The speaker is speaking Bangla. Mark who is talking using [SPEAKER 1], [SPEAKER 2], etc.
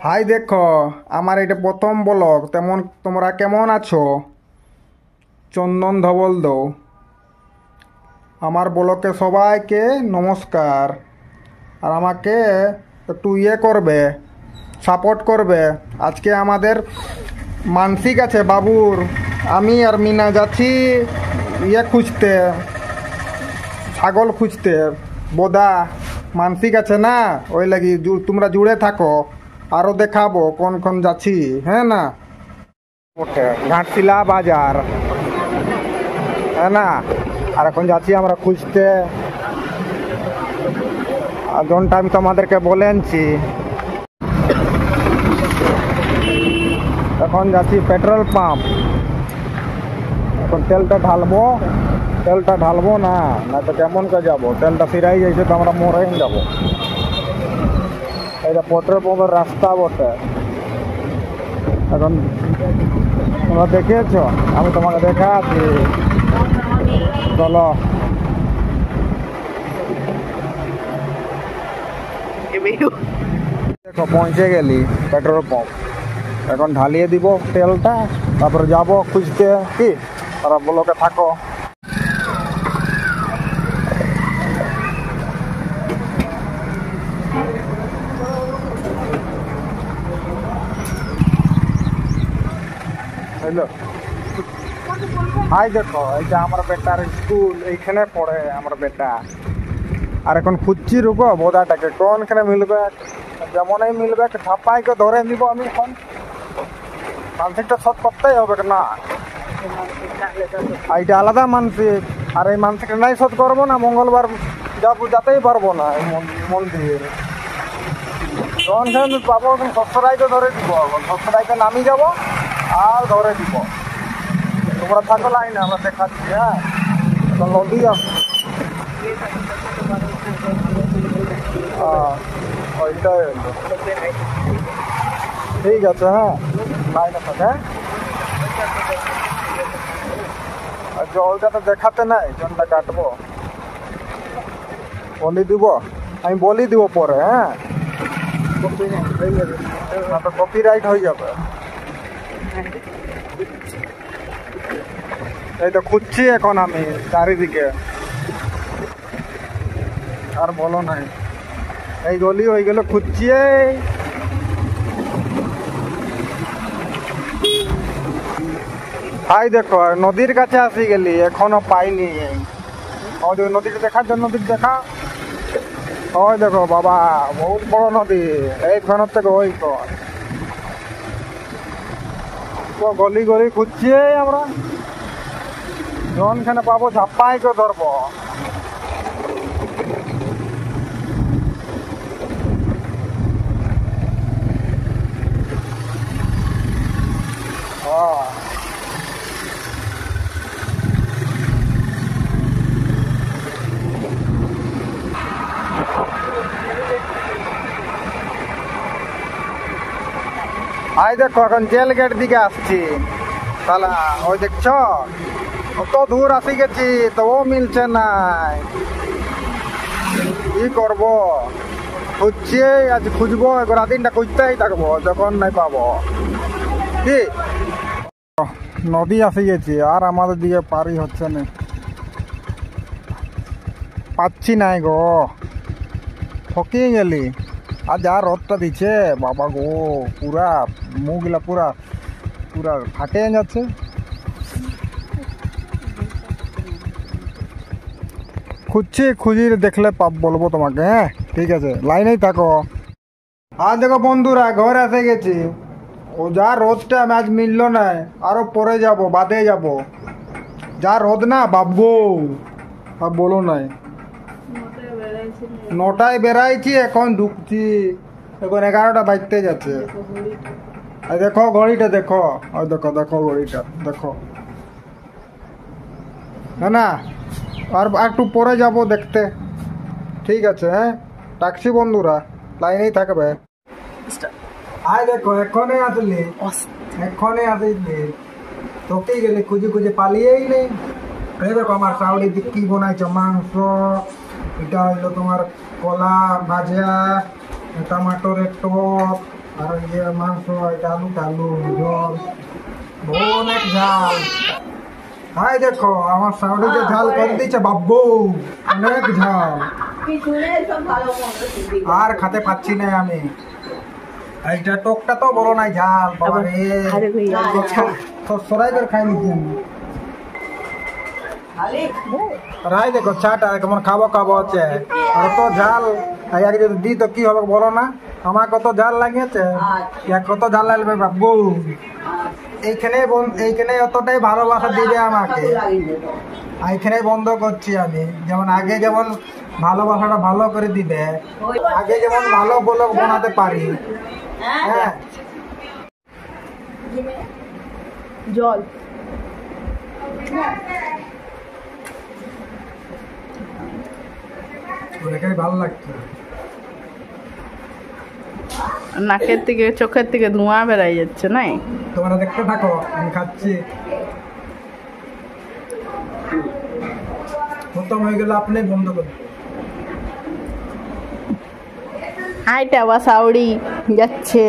[SPEAKER 1] হাই দেখো, আমার এটা প্রথম ব্লগ। তেমন তোমরা কেমন আছো? চন্দন ধবল দো। আমার ব্লগে সবাইকে নমস্কার। আর আমাকে একটু করবে, সাপোর্ট করবে। আজকে আমাদের মানসিক আছে বাবুর। আমি আর মিনা যাচ্ছি খুঁজতে, ছাগল খুঁজতে। বোদা মানসিক আছে না, ওই লাগি তোমরা জুড়ে থাকো। আরো দেখাবো কোন কোন যাচ্ছি, হ্যাঁ না। ওঠে ঘাটশিলা বাজার, হ্যাঁ না। আর এখন যাচ্ছি আমরা খুঁজতে। আর যোনটা আমি তোমাদেরকে বলেছি, এখন যাচ্ছি পেট্রোল পাম্প। এখন তেলটা ঢালবো না, না তো কেমন করে যাবো? তেলটা ফিরাই যাইছে তো আমরা মরেই যাবো। এটা পেট্রোল পাম্পের রাস্তা বটে। এখন তোমরা দেখেছো, আমি তোমাকে দেখাচ্ছি। চলো, দেখো পৌঁছে গেলি পেট্রোল পাম্প। এখন ঢালিয়ে দিব তেলটা, তারপরে যাব খুঁজতে। কি তারা ব্লকে থাকো। হ্যালো, হাই দেখো, এইটা আমার বেটার স্কুল, এইখানে পড়ে আমার বেটা। আর এখন খুঁজছি রুকো বোধাটাকে, কোনখানে মিলবে। যেমনই মিলবে ঠাপাইকে ধরে নিব আমি। এখন মানসিকটা শোধ করতেই হবে না। এইটা আলাদা মানসিক, আর এই মানসিকটা নাই শোধ করবো না, মঙ্গলবার যেতেই পারবো না এই মন্দির। যখন পাবো সত্যরাইকে ধরে দিব, সত্যরাইকে নামি যাব আর ধরে দিব। তোমরা থাকো লাইনে, আমরা দেখাচ্ছি। হ্যাঁ, নদী আসছে। ওইটাই ঠিক আছে। হ্যাঁ, লাইনে থাক। হ্যাঁ, জলটা তো দেখাতে নাই, জলটা কাটবো আমি বলি দিব পরে। হ্যাঁ, তো কপিরাইট হয়ে যাবে। এই তো খুঁজছি এখন আমি চারিদিকে, আর বলো নাই। এই গলি হয়ে গেল খুঁজছি। হাই দেখো, নদীর কাছে আসি গেলি, এখনো পাইনি। ওই নদীটা দেখার জন্য, নদীটা দেখা। ওই দেখো বাবা, বহুত বড় নদী। এই ঘনের থেকে ওই গলি গলি খুঁজছি আমরা। যখনখানে পাবো ঝাপ্পাই করে ধরবো। আই দেখো, এখন জেল গেট দিকে আসছি। তাহলে ওই দেখছ, কত দূর আসি গেছি, তবুও মিলছে নাই। কি করবো, খুঁজছি। আজ খুঁজবো, রাতিনটা খুঁজতেই থাকবো যখন নাই পাবো। কি নদী আসি গেছি, আর আমাদের দিকে পারি হচ্ছে না, পাচ্ছি নাই গো। ঠকিয়ে গেলি। আর যা রোদটা দিচ্ছে বাবা গো, পুরা মুখগুলা পুরা পুরা ফাটে যাচ্ছে। খুঁজি দেখলে বলবো তোমাকে। হ্যাঁ, ঠিক আছে, লাইনেই থাকো। আর দেখো বন্ধুরা, ঘরে এসে গেছি। ও যা রোদটা আজ মিললো না, আরো পরে যাব, বাদে যাব। যা রোদ না বাবু, আর বলো নাই। 9টায় বেড়াইছি, এখন ঢুকছি। এখন 11টা বাজতে যাচ্ছে। দেখো ঘড়িটা, দেখো। ওই দেখো দেখো ঘড়িটা দেখো। না না, আর একটু পরে যাব দেখতে। ঠিক আছে, হ্যাঁ, টাক্সি বন্ধুরা লাইনেই থাকবে। আয় দেখো, এখনই আসলি, তোকে গেলে খুঁজে খুঁজে পালিয়েই নেই। এই দেখো আমার শাওড়ি কি বানাইছো, মাংস। এটা হইলো তোমার কলা ভাজা, টমাটোরের টক, আর ইয়ে মাংস, এটা আলু টালু ঝোল, অনেক ঝাল। হাই দেখো আমার শাশুড়ি ঝাল করে দিচ্ছে বাব্বু, অনেক ঝাল, আর খেতে পাচ্ছি না আমি। এইটা টকটা তো বলো নাই ঝাল, বাবা রে সরাই করে খাই নিচ্ছি আমি। রাই দেখো চাটা কেমন খাবো খাবো হচ্ছে, অত ঝাল আগে যদি দিই তো কি হবে বলো না। আমার কত ঝাল লাগিয়েছে, কত ঝাল লাগবে বাবু। এইখানে অতটাই ভালোবাসা দিবে আমাকে, এইখানেই বন্ধ করছি আমি। যেমন আগে যেমন ভালোবাসাটা ভালো করে দিবে, আগে যেমন ভালো বলো বানাতে পারি। হ্যাঁ
[SPEAKER 2] জল
[SPEAKER 1] ভালো লাগছে।
[SPEAKER 2] নাকের থেকে চোখের থেকে ধোঁয়া বেড়াই যাচ্ছে নাই?
[SPEAKER 1] তোমরা দেখতে থাকো আমি খাচ্ছি। খতম হয়ে গেলে আপনি বন্ধ করুন।
[SPEAKER 2] হাইটা বা সাউরি যাচ্ছে।